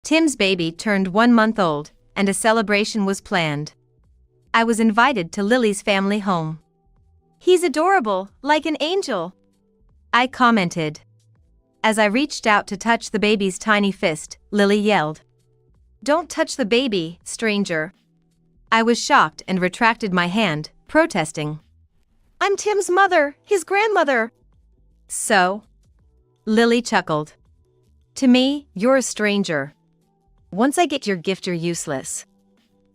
Tim's baby turned 1 month old, and a celebration was planned. I was invited to Lily's family home. "He's adorable, like an angel," I commented. As I reached out to touch the baby's tiny fist, Lily yelled, "Don't touch the baby, stranger." I was shocked and retracted my hand, protesting. "I'm Tim's mother, his grandmother." "So?" Lily chuckled. "To me, you're a stranger. Once I get your gift, you're useless."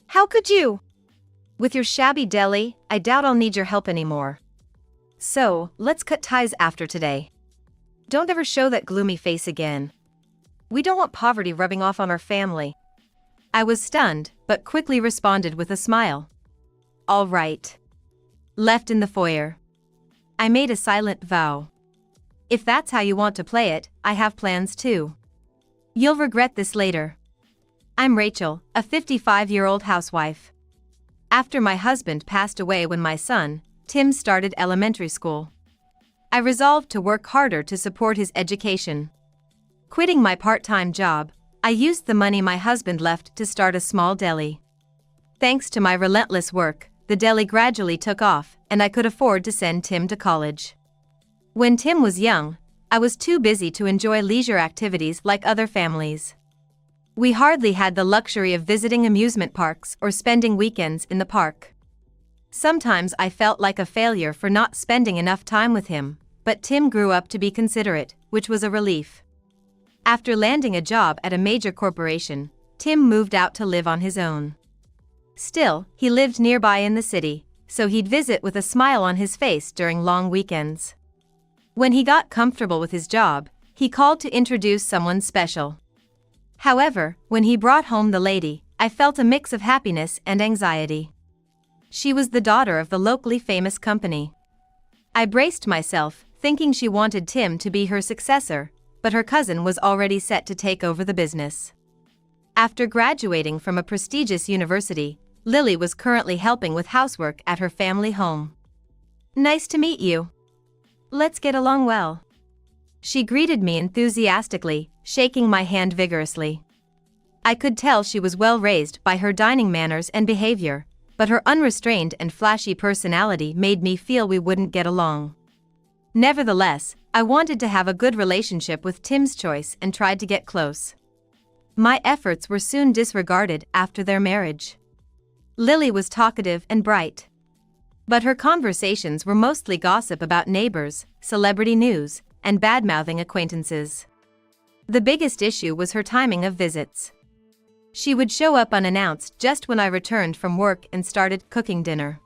"How could you? With your shabby deli, I doubt I'll need your help anymore. So, let's cut ties after today. Don't ever show that gloomy face again. We don't want poverty rubbing off on our family." I was stunned, but quickly responded with a smile. "All right." Left in the foyer. I made a silent vow. If that's how you want to play it, I have plans too. You'll regret this later. I'm Rachel, a 55-year-old housewife. After my husband passed away when my son, Tim, started elementary school, I resolved to work harder to support his education. Quitting my part-time job, I used the money my husband left to start a small deli. Thanks to my relentless work, the deli gradually took off, and I could afford to send Tim to college. When Tim was young, I was too busy to enjoy leisure activities like other families. We hardly had the luxury of visiting amusement parks or spending weekends in the park. Sometimes I felt like a failure for not spending enough time with him, but Tim grew up to be considerate, which was a relief. After landing a job at a major corporation, Tim moved out to live on his own. Still, he lived nearby in the city, so he'd visit with a smile on his face during long weekends. When he got comfortable with his job, he called to introduce someone special. However, when he brought home the lady, I felt a mix of happiness and anxiety. She was the daughter of the locally famous company. I braced myself, thinking she wanted Tim to be her successor, but her cousin was already set to take over the business. After graduating from a prestigious university, Lily was currently helping with housework at her family home. "Nice to meet you. Let's get along well." She greeted me enthusiastically, shaking my hand vigorously. I could tell she was well raised by her dining manners and behavior, but her unrestrained and flashy personality made me feel we wouldn't get along. Nevertheless, I wanted to have a good relationship with Tim's choice and tried to get close. My efforts were soon disregarded after their marriage. Lily was talkative and bright, but her conversations were mostly gossip about neighbors, celebrity news, and bad-mouthing acquaintances. The biggest issue was her timing of visits. She would show up unannounced just when I returned from work and started cooking dinner.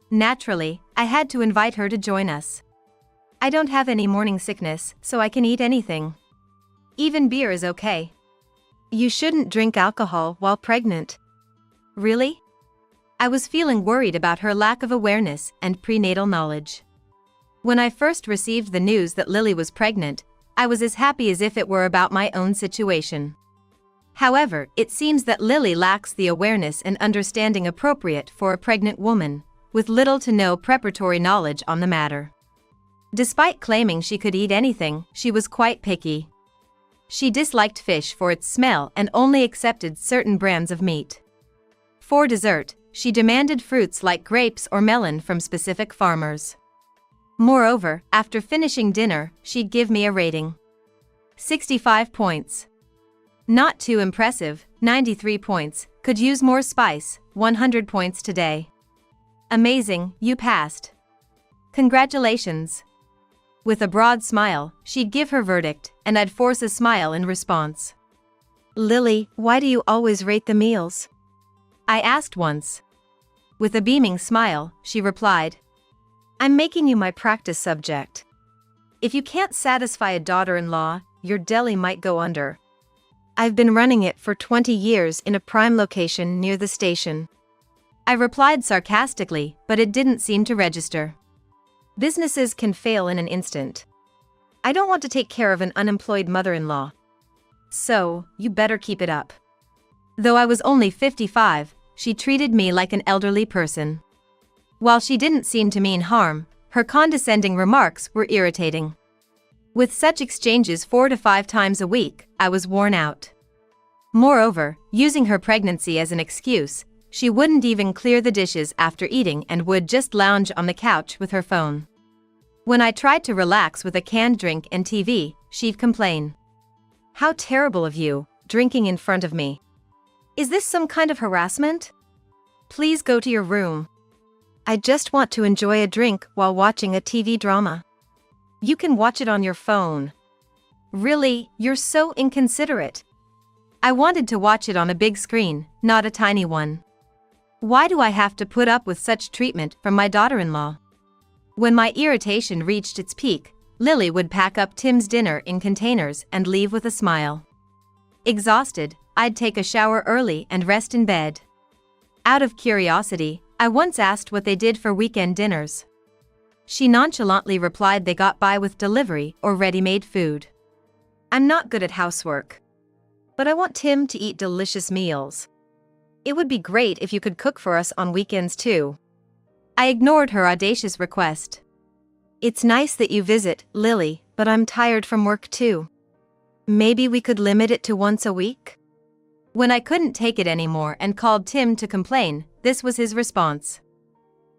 Naturally, I had to invite her to join us. I don't have any morning sickness, so I can eat anything. Even beer is okay. You shouldn't drink alcohol while pregnant. Really? I was feeling worried about her lack of awareness and prenatal knowledge. When I first received the news that Lily was pregnant, I was as happy as if it were about my own situation. However, it seems that Lily lacks the awareness and understanding appropriate for a pregnant woman, with little to no preparatory knowledge on the matter. Despite claiming she could eat anything, she was quite picky. She disliked fish for its smell and only accepted certain brands of meat. For dessert, she demanded fruits like grapes or melon from specific farmers. Moreover, after finishing dinner, she'd give me a rating. 65 points. Not too impressive, 93 points, could use more spice, 100 points today. Amazing, you passed. Congratulations. With a broad smile, she'd give her verdict, and I'd force a smile in response. Lily, why do you always rate the meals? I asked once. With a beaming smile, she replied, I'm making you my practice subject. If you can't satisfy a daughter-in-law, your deli might go under. I've been running it for 20 years in a prime location near the station. I replied sarcastically, but it didn't seem to register. Businesses can fail in an instant. I don't want to take care of an unemployed mother-in-law. So, you better keep it up. Though I was only 55, she treated me like an elderly person. While she didn't seem to mean harm, her condescending remarks were irritating. With such exchanges 4 to 5 times a week, I was worn out. Moreover, using her pregnancy as an excuse, she wouldn't even clear the dishes after eating and would just lounge on the couch with her phone. When I tried to relax with a canned drink and TV, she'd complain. "How terrible of you, drinking in front of me. Is this some kind of harassment? Please go to your room. I just want to enjoy a drink while watching a TV drama. You can watch it on your phone. Really, you're so inconsiderate. I wanted to watch it on a big screen, not a tiny one. Why do I have to put up with such treatment from my daughter-in-law?" When my irritation reached its peak, Lily would pack up Tim's dinner in containers and leave with a smile. Exhausted, I'd take a shower early and rest in bed. Out of curiosity, I once asked what they did for weekend dinners. She nonchalantly replied they got by with delivery or ready-made food. I'm not good at housework. But I want Tim to eat delicious meals. It would be great if you could cook for us on weekends too. I ignored her audacious request. It's nice that you visit, Lily, but I'm tired from work too. Maybe we could limit it to once a week? When I couldn't take it anymore and called Tim to complain, this was his response.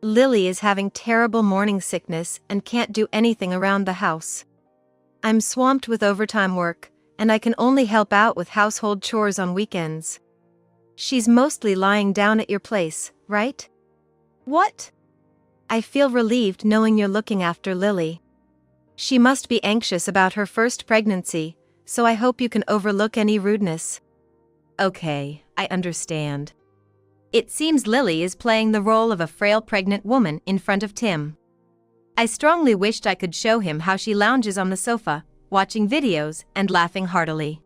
Lily is having terrible morning sickness and can't do anything around the house. I'm swamped with overtime work, and I can only help out with household chores on weekends. She's mostly lying down at your place, right? What? I feel relieved knowing you're looking after Lily. She must be anxious about her first pregnancy, so I hope you can overlook any rudeness. Okay, I understand. It seems Lily is playing the role of a frail pregnant woman in front of Tim. I strongly wished I could show him how she lounges on the sofa, watching videos and laughing heartily.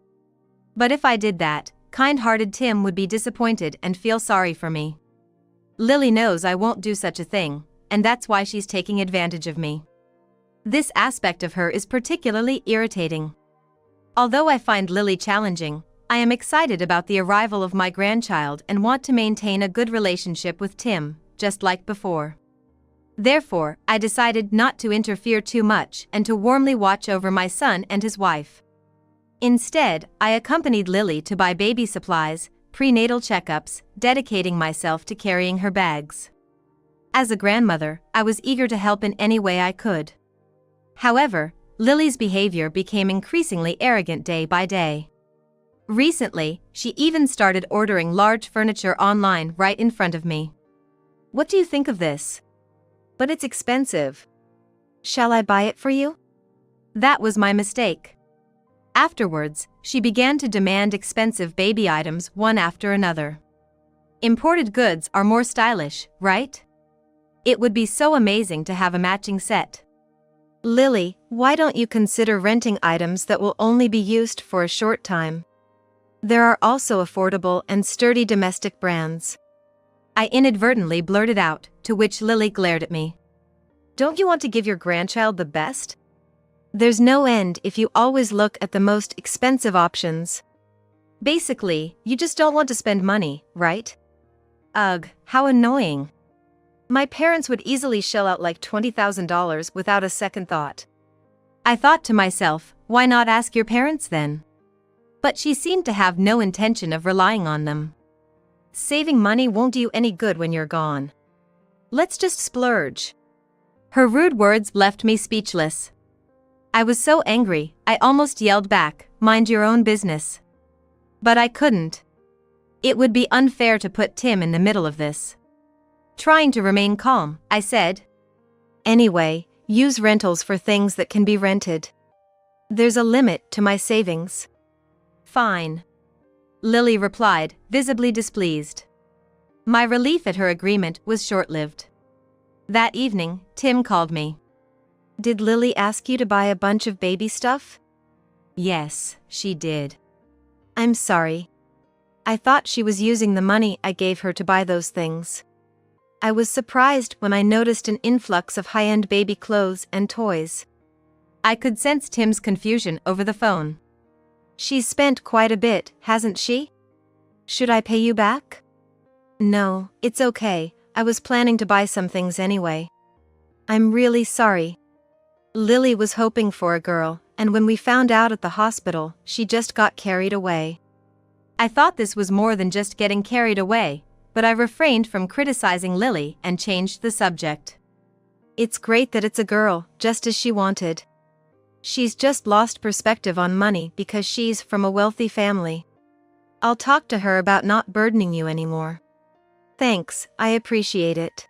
But if I did that, kind-hearted Tim would be disappointed and feel sorry for me. Lily knows I won't do such a thing, and that's why she's taking advantage of me. This aspect of her is particularly irritating. Although I find Lily challenging, I am excited about the arrival of my grandchild and want to maintain a good relationship with Tim, just like before. Therefore, I decided not to interfere too much and to warmly watch over my son and his wife. Instead, I accompanied Lily to buy baby supplies, prenatal checkups, dedicating myself to carrying her bags. As a grandmother, I was eager to help in any way I could. However, Lily's behavior became increasingly arrogant day by day. Recently, she even started ordering large furniture online right in front of me. What do you think of this? But it's expensive. Shall I buy it for you? That was my mistake. Afterwards, she began to demand expensive baby items one after another. Imported goods are more stylish, right? It would be so amazing to have a matching set. Lily, why don't you consider renting items that will only be used for a short time? There are also affordable and sturdy domestic brands. I inadvertently blurted out, to which Lily glared at me. Don't you want to give your grandchild the best? There's no end if you always look at the most expensive options. Basically, you just don't want to spend money, right? Ugh, how annoying. My parents would easily shell out like $20,000 without a second thought. I thought to myself, why not ask your parents then? But she seemed to have no intention of relying on them. Saving money won't do you any good when you're gone. Let's just splurge. Her rude words left me speechless. I was so angry, I almost yelled back, mind your own business. But I couldn't. It would be unfair to put Tim in the middle of this. Trying to remain calm, I said, anyway, use rentals for things that can be rented. There's a limit to my savings. Fine. Lily replied, visibly displeased. My relief at her agreement was short-lived. That evening, Tim called me. Did Lily ask you to buy a bunch of baby stuff? Yes, she did. I'm sorry. I thought she was using the money I gave her to buy those things. I was surprised when I noticed an influx of high-end baby clothes and toys. I could sense Tim's confusion over the phone. She's spent quite a bit, hasn't she? Should I pay you back? No, it's okay, I was planning to buy some things anyway. I'm really sorry. Lily was hoping for a girl, and when we found out at the hospital, she just got carried away. I thought this was more than just getting carried away, but I refrained from criticizing Lily and changed the subject. It's great that it's a girl, just as she wanted. She's just lost perspective on money because she's from a wealthy family. I'll talk to her about not burdening you anymore. Thanks, I appreciate it.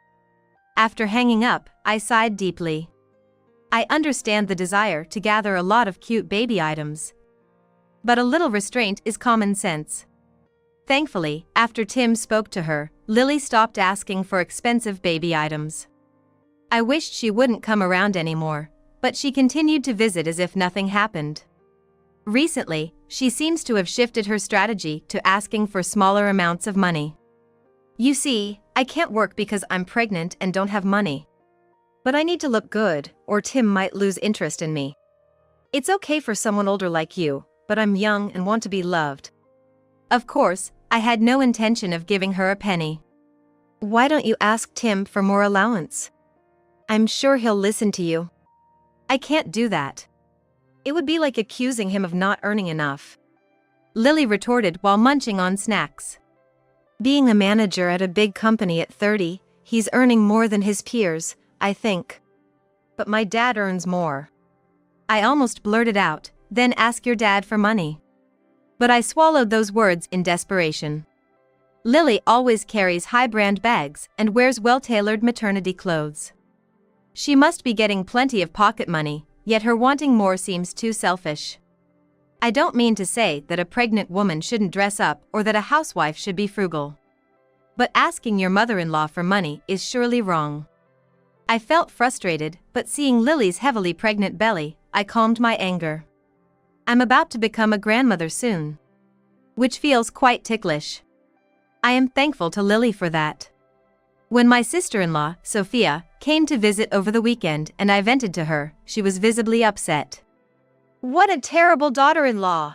After hanging up, I sighed deeply. I understand the desire to gather a lot of cute baby items. But a little restraint is common sense. Thankfully, after Tim spoke to her, Lily stopped asking for expensive baby items. I wished she wouldn't come around anymore, but she continued to visit as if nothing happened. Recently, she seems to have shifted her strategy to asking for smaller amounts of money. You see, I can't work because I'm pregnant and don't have money. But I need to look good, or Tim might lose interest in me. It's okay for someone older like you, but I'm young and want to be loved. Of course, I had no intention of giving her a penny. Why don't you ask Tim for more allowance? I'm sure he'll listen to you. I can't do that. It would be like accusing him of not earning enough. Lily retorted while munching on snacks. Being a manager at a big company at 30, he's earning more than his peers, I think. But my dad earns more. I almost blurted out, then ask your dad for money. But I swallowed those words in desperation. Lily always carries high-brand bags and wears well-tailored maternity clothes. She must be getting plenty of pocket money, yet her wanting more seems too selfish. I don't mean to say that a pregnant woman shouldn't dress up or that a housewife should be frugal. But asking your mother-in-law for money is surely wrong. I felt frustrated, but seeing Lily's heavily pregnant belly, I calmed my anger. I'm about to become a grandmother soon. Which feels quite ticklish. I am thankful to Lily for that. When my sister-in-law, Sophia, came to visit over the weekend and I vented to her, she was visibly upset. What a terrible daughter-in-law!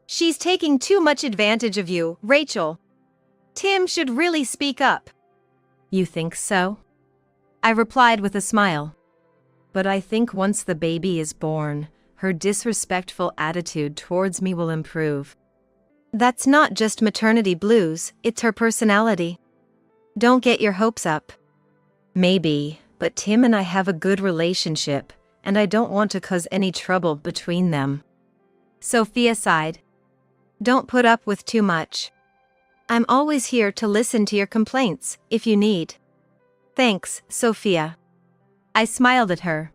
She's taking too much advantage of you, Rachel. Tim should really speak up. You think so? I replied with a smile. But I think once the baby is born, her disrespectful attitude towards me will improve. That's not just maternity blues, it's her personality. Don't get your hopes up. Maybe, but Tim and I have a good relationship, and I don't want to cause any trouble between them. Sophia sighed. Don't put up with too much. I'm always here to listen to your complaints, if you need. Thanks, Sophia. I smiled at her.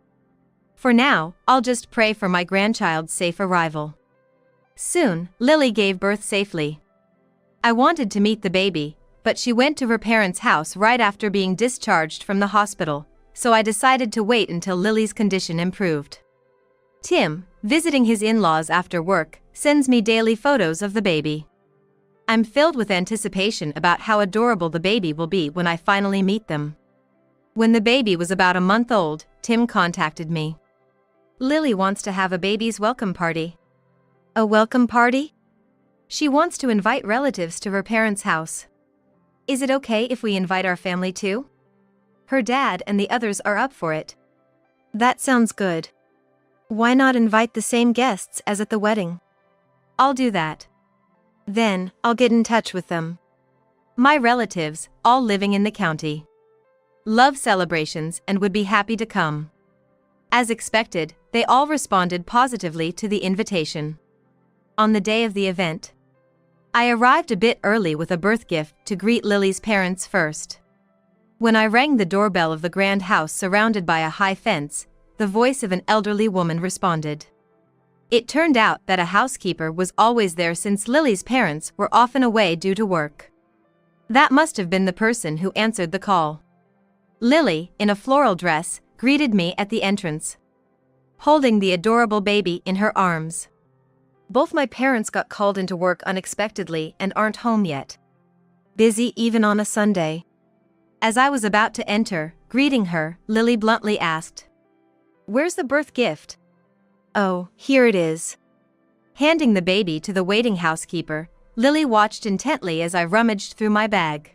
For now, I'll just pray for my grandchild's safe arrival. Soon, Lily gave birth safely. I wanted to meet the baby, but she went to her parents' house right after being discharged from the hospital, so I decided to wait until Lily's condition improved. Tim, visiting his in-laws after work, sends me daily photos of the baby. I'm filled with anticipation about how adorable the baby will be when I finally meet them. When the baby was about a month old, Tim contacted me. Lily wants to have a baby's welcome party. A welcome party? She wants to invite relatives to her parents' house. Is it okay if we invite our family too? Her dad and the others are up for it. That sounds good. Why not invite the same guests as at the wedding? I'll do that. Then, I'll get in touch with them. My relatives, all living in the county. Love celebrations and would be happy to come. As expected, they all responded positively to the invitation. On the day of the event, I arrived a bit early with a birth gift to greet Lily's parents first. When I rang the doorbell of the grand house surrounded by a high fence, the voice of an elderly woman responded. It turned out that a housekeeper was always there since Lily's parents were often away due to work. That must have been the person who answered the call. Lily, in a floral dress, greeted me at the entrance, holding the adorable baby in her arms. Both my parents got called into work unexpectedly and aren't home yet. Busy even on a Sunday. As I was about to enter, greeting her, Lily bluntly asked, "Where's the birth gift?" "Oh, here it is." Handing the baby to the waiting housekeeper, Lily watched intently as I rummaged through my bag.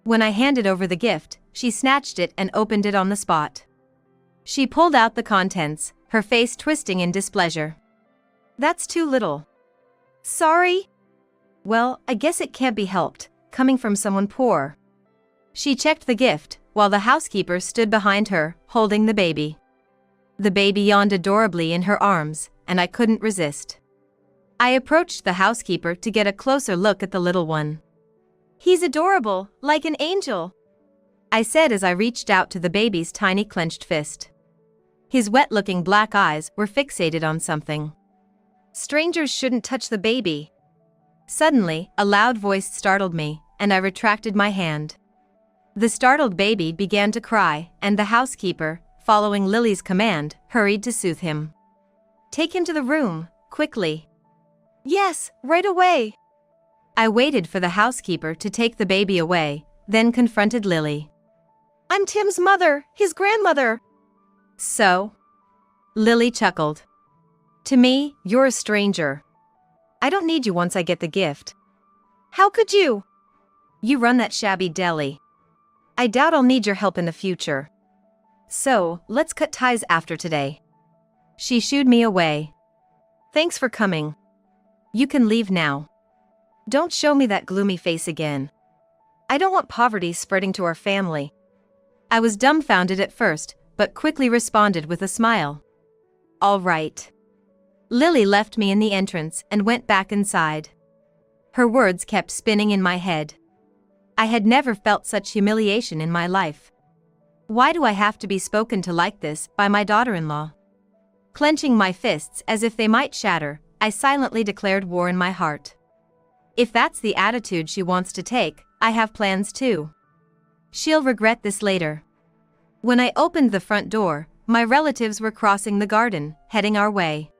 When I handed over the gift, she snatched it and opened it on the spot. She pulled out the contents, her face twisting in displeasure. "That's too little." "Sorry?" Well, I guess it can't be helped, coming from someone poor. She checked the gift, while the housekeeper stood behind her, holding the baby. The baby yawned adorably in her arms, and I couldn't resist. I approached the housekeeper to get a closer look at the little one. "He's adorable, like an angel," I said as I reached out to the baby's tiny clenched fist. His wet-looking black eyes were fixated on something. "Strangers shouldn't touch the baby." Suddenly, a loud voice startled me, and I retracted my hand. The startled baby began to cry, and the housekeeper, following Lily's command, hurried to soothe him. "Take him to the room, quickly." "Yes, right away." I waited for the housekeeper to take the baby away, then confronted Lily. "I'm Tim's mother, his grandmother." "So?" Lily chuckled. "To me, you're a stranger. I don't need you once I get the gift." "How could you?" "You run that shabby deli. I doubt I'll need your help in the future. So, let's cut ties after today." She shooed me away. "Thanks for coming. You can leave now. Don't show me that gloomy face again. I don't want poverty spreading to our family." I was dumbfounded at first, but quickly responded with a smile. "All right." Lily left me in the entrance and went back inside. Her words kept spinning in my head. I had never felt such humiliation in my life. Why do I have to be spoken to like this by my daughter-in-law? Clenching my fists as if they might shatter, I silently declared war in my heart. If that's the attitude she wants to take, I have plans too. She'll regret this later. When I opened the front door, my relatives were crossing the garden, heading our way.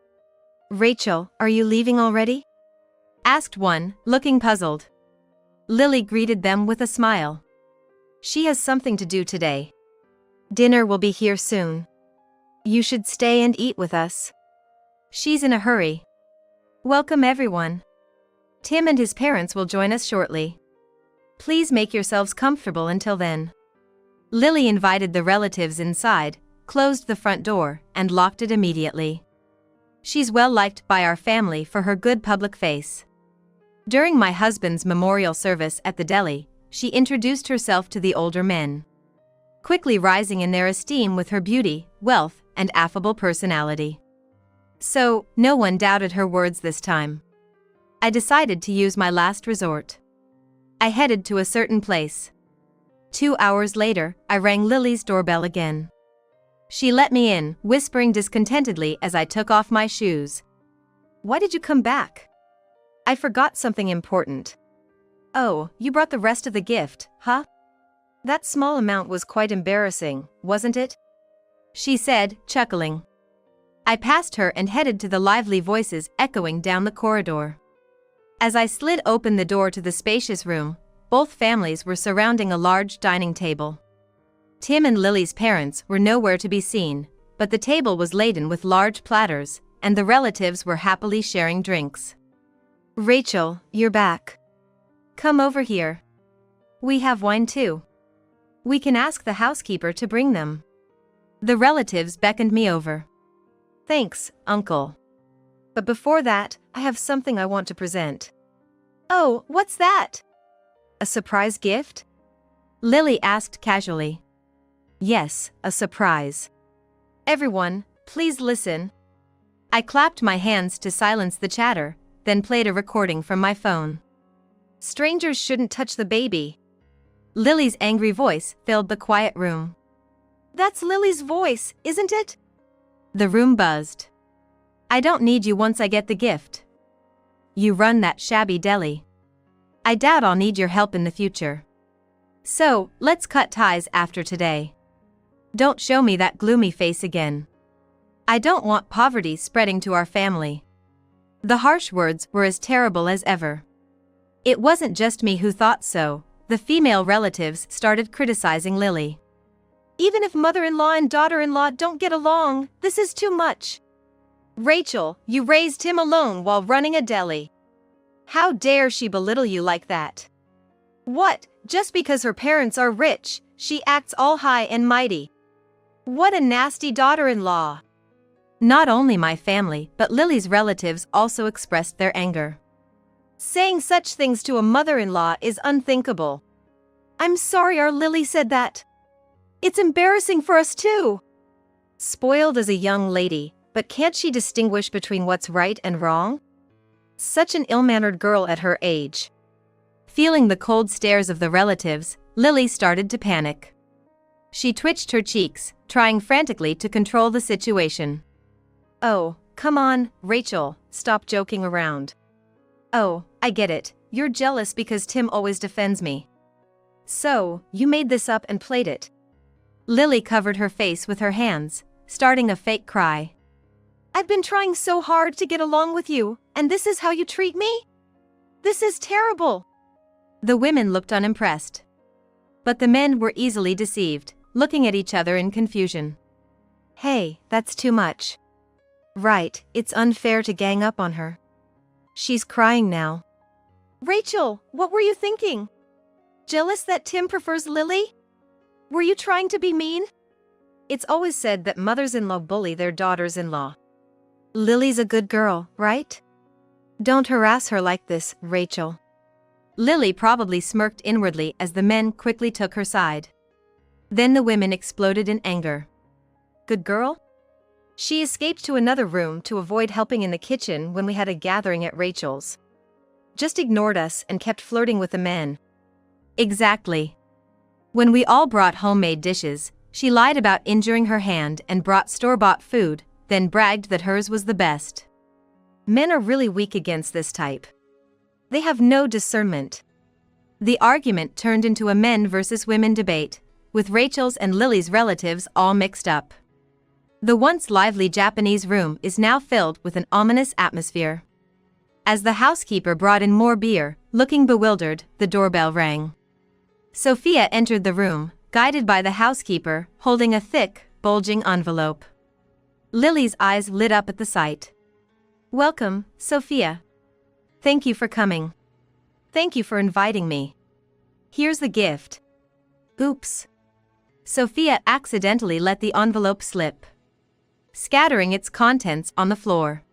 "Rachel, are you leaving already?" asked one, looking puzzled. Lily greeted them with a smile. "She has something to do today. Dinner will be here soon. You should stay and eat with us." "She's in a hurry." "Welcome everyone. Tim and his parents will join us shortly. Please make yourselves comfortable until then." Lily invited the relatives inside, closed the front door, and locked it immediately. She's well liked by our family for her good public face. During my husband's memorial service at the deli, she introduced herself to the older men, quickly rising in their esteem with her beauty, wealth, and affable personality. So, no one doubted her words this time. I decided to use my last resort. I headed to a certain place. 2 hours later, I rang Lily's doorbell again. She let me in, whispering discontentedly as I took off my shoes. "Why did you come back?" "I forgot something important." "Oh, you brought the rest of the gift, huh? That small amount was quite embarrassing, wasn't it?" she said, chuckling. I passed her and headed to the lively voices echoing down the corridor. As I slid open the door to the spacious room, both families were surrounding a large dining table. Tim and Lily's parents were nowhere to be seen, but the table was laden with large platters, and the relatives were happily sharing drinks. "Rachel, you're back. Come over here. We have wine too. We can ask the housekeeper to bring them." The relatives beckoned me over. "Thanks, Uncle. But before that, I have something I want to present." "Oh, what's that?" "A surprise gift?" Lily asked casually. "Yes, a surprise. Everyone, please listen." I clapped my hands to silence the chatter, then played a recording from my phone. "Strangers shouldn't touch the baby." Lily's angry voice filled the quiet room. "That's Lily's voice, isn't it?" The room buzzed. "I don't need you once I get the gift. You run that shabby deli. I doubt I'll need your help in the future. So, let's cut ties after today. Don't show me that gloomy face again. I don't want poverty spreading to our family." The harsh words were as terrible as ever. It wasn't just me who thought so. The female relatives started criticizing Lily. "Even if mother-in-law and daughter-in-law don't get along, this is too much. Rachel, you raised him alone while running a deli. How dare she belittle you like that? What, just because her parents are rich, she acts all high and mighty? What a nasty daughter-in-law." Not only my family but Lily's relatives also expressed their anger. Saying such things to a mother-in-law is unthinkable. I'm sorry our Lily said that. It's embarrassing for us too. Spoiled as a young lady, but can't she distinguish between what's right and wrong? Such an ill-mannered girl at her age. Feeling the cold stares of the relatives, Lily started to panic. She twitched her cheeks, trying frantically to control the situation. Oh, come on, Rachel, stop joking around. Oh, I get it, you're jealous because Tim always defends me. So, you made this up and played it. Lily covered her face with her hands, starting a fake cry. I've been trying so hard to get along with you, and this is how you treat me? This is terrible. The women looked unimpressed. But the men were easily deceived, looking at each other in confusion. Hey, that's too much. Right, it's unfair to gang up on her. She's crying now. Rachel, what were you thinking? Jealous that Tim prefers Lily? Were you trying to be mean? It's always said that mothers-in-law bully their daughters-in-law. Lily's a good girl, right? Don't harass her like this, Rachel. Lily probably smirked inwardly as the men quickly took her side. Then the women exploded in anger. Good girl? She escaped to another room to avoid helping in the kitchen when we had a gathering at Rachel's. Just ignored us and kept flirting with the men. Exactly. When we all brought homemade dishes, she lied about injuring her hand and brought store-bought food, then bragged that hers was the best. Men are really weak against this type. They have no discernment. The argument turned into a men versus women debate, with Rachel's and Lily's relatives all mixed up. The once lively Japanese room is now filled with an ominous atmosphere. As the housekeeper brought in more beer, looking bewildered, the doorbell rang. Sophia entered the room, guided by the housekeeper, holding a thick, bulging envelope. Lily's eyes lit up at the sight. Welcome, Sophia. Thank you for coming. Thank you for inviting me. Here's the gift. Oops. Sophia accidentally let the envelope slip, scattering its contents on the floor.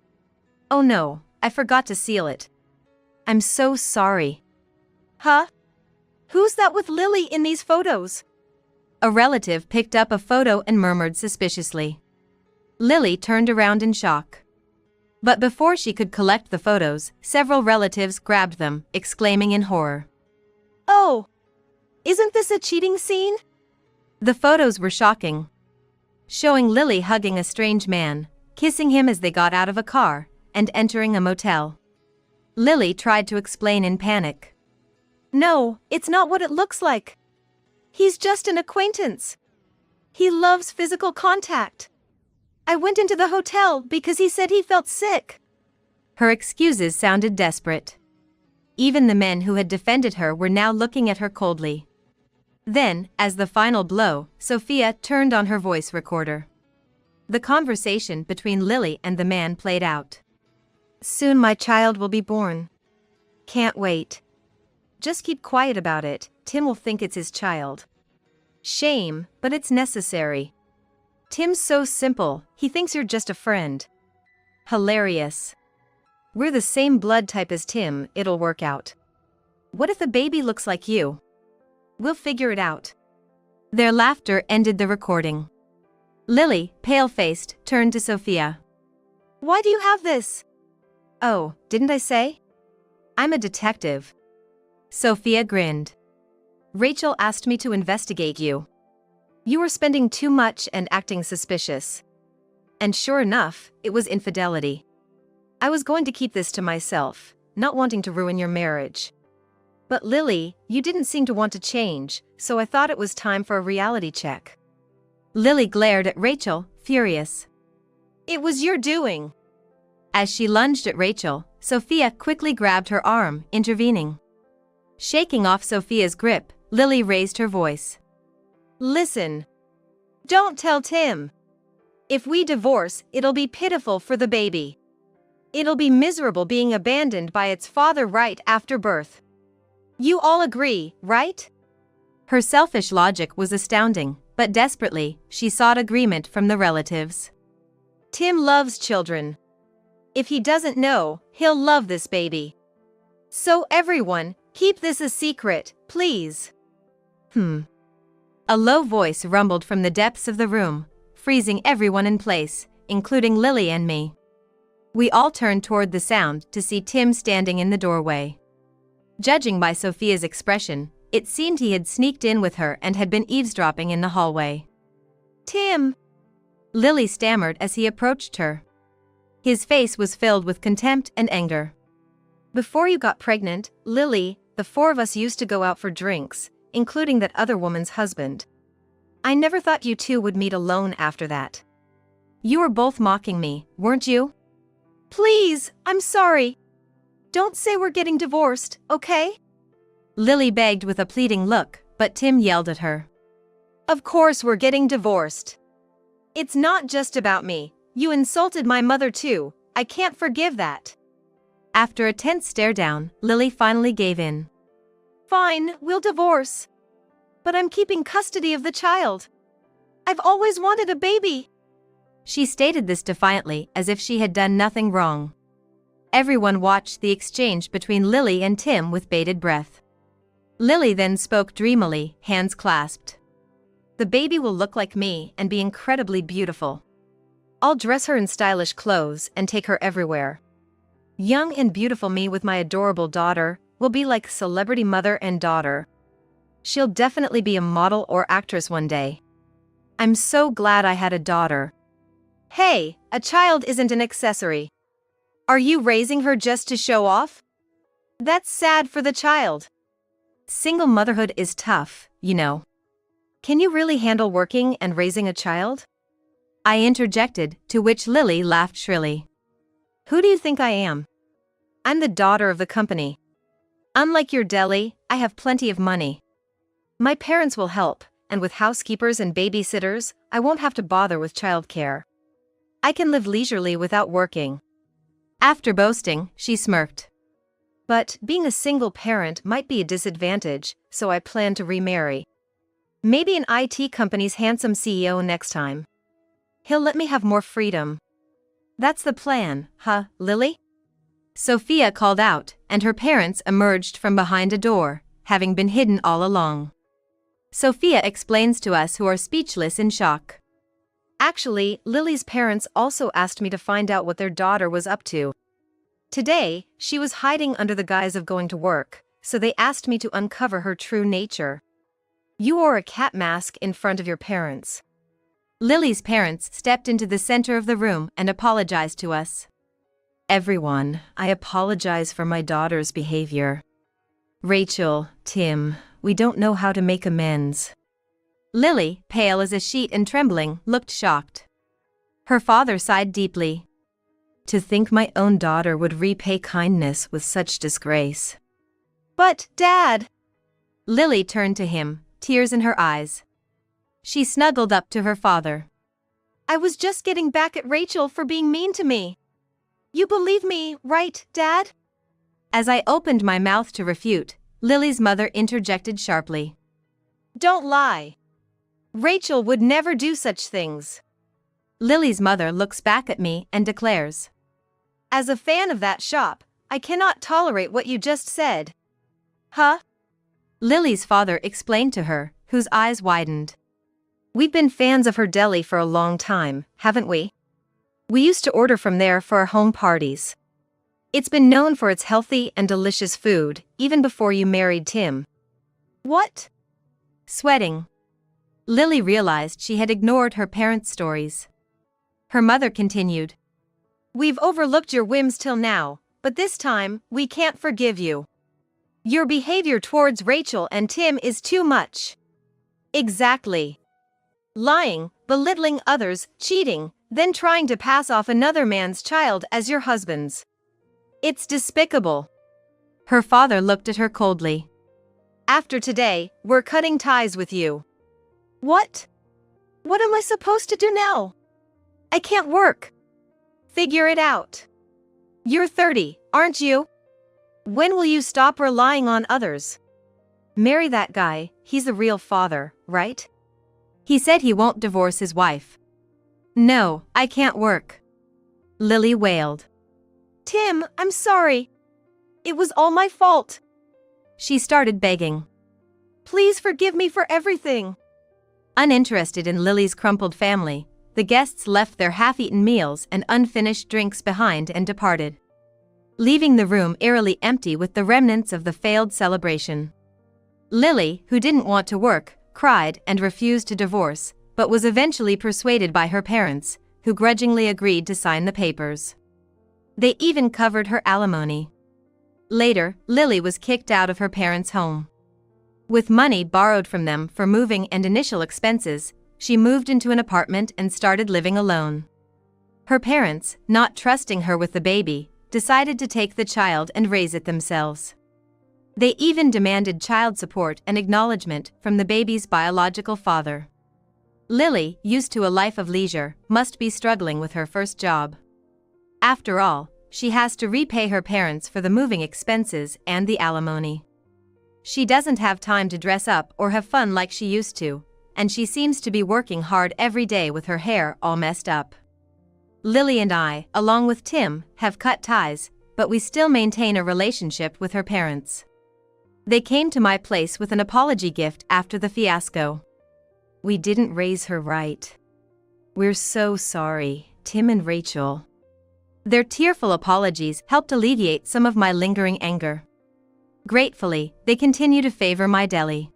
Oh no, I forgot to seal it. I'm so sorry. Huh? Who's that with Lily in these photos? A relative picked up a photo and murmured suspiciously. Lily turned around in shock. But before she could collect the photos, several relatives grabbed them, exclaiming in horror. Oh! Isn't this a cheating scene? The photos were shocking, showing Lily hugging a strange man, kissing him as they got out of a car, and entering a motel. Lily tried to explain in panic. No, it's not what it looks like. He's just an acquaintance. He loves physical contact. I went into the hotel because he said he felt sick. Her excuses sounded desperate. Even the men who had defended her were now looking at her coldly. Then, as the final blow, Sophia turned on her voice recorder. The conversation between Lily and the man played out. Soon my child will be born. Can't wait. Just keep quiet about it, Tim will think it's his child. Shame, but it's necessary. Tim's so simple, he thinks you're just a friend. Hilarious. We're the same blood type as Tim, it'll work out. What if the baby looks like you? We'll figure it out. Their laughter ended the recording. Lily, pale-faced, turned to Sophia. Why do you have this? Oh, didn't I say? I'm a detective. Sophia grinned. Rachel asked me to investigate you. You were spending too much and acting suspicious. And sure enough, it was infidelity. I was going to keep this to myself, not wanting to ruin your marriage. But Lily, you didn't seem to want to change, so I thought it was time for a reality check. Lily glared at Rachel, furious. It was your doing. As she lunged at Rachel, Sophia quickly grabbed her arm, intervening. Shaking off Sophia's grip, Lily raised her voice. Listen. Don't tell Tim. If we divorce, it'll be pitiful for the baby. It'll be miserable being abandoned by its father right after birth. You all agree, right? Her selfish logic was astounding, but desperately, she sought agreement from the relatives. Tim loves children. If he doesn't know, he'll love this baby. So everyone, keep this a secret, please. A low voice rumbled from the depths of the room, freezing everyone in place, including Lily and me. We all turned toward the sound to see Tim standing in the doorway. Judging by Sophia's expression, it seemed he had sneaked in with her and had been eavesdropping in the hallway. "Tim!" Lily stammered as he approached her. His face was filled with contempt and anger. "Before you got pregnant, Lily, the four of us used to go out for drinks, including that other woman's husband. I never thought you two would meet alone after that. You were both mocking me, weren't you?" "Please, I'm sorry. Don't say we're getting divorced, okay?" Lily begged with a pleading look, but Tim yelled at her. "Of course we're getting divorced. It's not just about me. You insulted my mother too. I can't forgive that." After a tense stare down, Lily finally gave in. "Fine, we'll divorce. But I'm keeping custody of the child. I've always wanted a baby." She stated this defiantly, as if she had done nothing wrong. Everyone watched the exchange between Lily and Tim with bated breath. Lily then spoke dreamily, hands clasped. "The baby will look like me and be incredibly beautiful. I'll dress her in stylish clothes and take her everywhere. Young and beautiful me with my adorable daughter will be like celebrity mother and daughter. She'll definitely be a model or actress one day. I'm so glad I had a daughter." Hey, a child isn't an accessory. Are you raising her just to show off? That's sad for the child. Single motherhood is tough, you know. Can you really handle working and raising a child? I interjected, to which Lily laughed shrilly. Who do you think I am? I'm the daughter of the company. Unlike your deli, I have plenty of money. My parents will help, and with housekeepers and babysitters, I won't have to bother with childcare. I can live leisurely without working. After boasting, she smirked. But being a single parent might be a disadvantage, so I plan to remarry. Maybe an IT company's handsome CEO next time. He'll let me have more freedom. That's the plan, huh, Lily? Sophia called out, and her parents emerged from behind a door, having been hidden all along. Sophia explains to us who are speechless in shock. Actually, Lily's parents also asked me to find out what their daughter was up to. Today, she was hiding under the guise of going to work, so they asked me to uncover her true nature. You wore a cat mask in front of your parents. Lily's parents stepped into the center of the room and apologized to us. Everyone, I apologize for my daughter's behavior. Rachel, Tim, we don't know how to make amends. Lily, pale as a sheet and trembling, looked shocked. Her father sighed deeply. To think my own daughter would repay kindness with such disgrace. But, Dad! Lily turned to him, tears in her eyes. She snuggled up to her father. I was just getting back at Rachel for being mean to me. You believe me, right, Dad? As I opened my mouth to refute, Lily's mother interjected sharply. Don't lie. Rachel would never do such things. Lily's mother looks back at me and declares. As a fan of that shop, I cannot tolerate what you just said. Huh? Lily's father explained to her, whose eyes widened. We've been fans of her deli for a long time, haven't we? We used to order from there for our home parties. It's been known for its healthy and delicious food, even before you married Tim. What? Sweating. Lily realized she had ignored her parents' stories. Her mother continued. We've overlooked your whims till now, but this time, we can't forgive you. Your behavior towards Rachel and Tim is too much. Exactly. Lying, belittling others, cheating, then trying to pass off another man's child as your husband's. It's despicable. Her father looked at her coldly. After today, we're cutting ties with you. What? What am I supposed to do now? I can't work. Figure it out. You're 30, aren't you? When will you stop relying on others? Marry that guy, he's the real father, right? He said he won't divorce his wife. No, I can't work. Lily wailed. Tim, I'm sorry. It was all my fault. She started begging. Please forgive me for everything. Uninterested in Lily's crumpled family, the guests left their half-eaten meals and unfinished drinks behind and departed, leaving the room eerily empty with the remnants of the failed celebration. Lily, who didn't want to work, cried and refused to divorce, but was eventually persuaded by her parents, who grudgingly agreed to sign the papers. They even covered her alimony. Later, Lily was kicked out of her parents' home. With money borrowed from them for moving and initial expenses, she moved into an apartment and started living alone. Her parents, not trusting her with the baby, decided to take the child and raise it themselves. They even demanded child support and acknowledgement from the baby's biological father. Lily, used to a life of leisure, must be struggling with her first job. After all, she has to repay her parents for the moving expenses and the alimony. She doesn't have time to dress up or have fun like she used to, and she seems to be working hard every day with her hair all messed up. Lily and I, along with Tim, have cut ties, but we still maintain a relationship with her parents. They came to my place with an apology gift after the fiasco. We didn't raise her right. We're so sorry, Tim and Rachel. Their tearful apologies helped alleviate some of my lingering anger. Gratefully, they continue to favor my deli.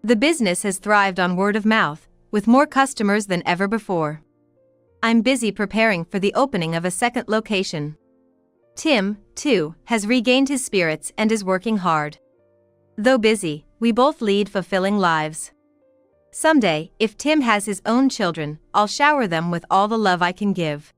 The business has thrived on word of mouth, with more customers than ever before. I'm busy preparing for the opening of a second location. Tim, too, has regained his spirits and is working hard. Though busy, we both lead fulfilling lives. Someday, if Tim has his own children, I'll shower them with all the love I can give.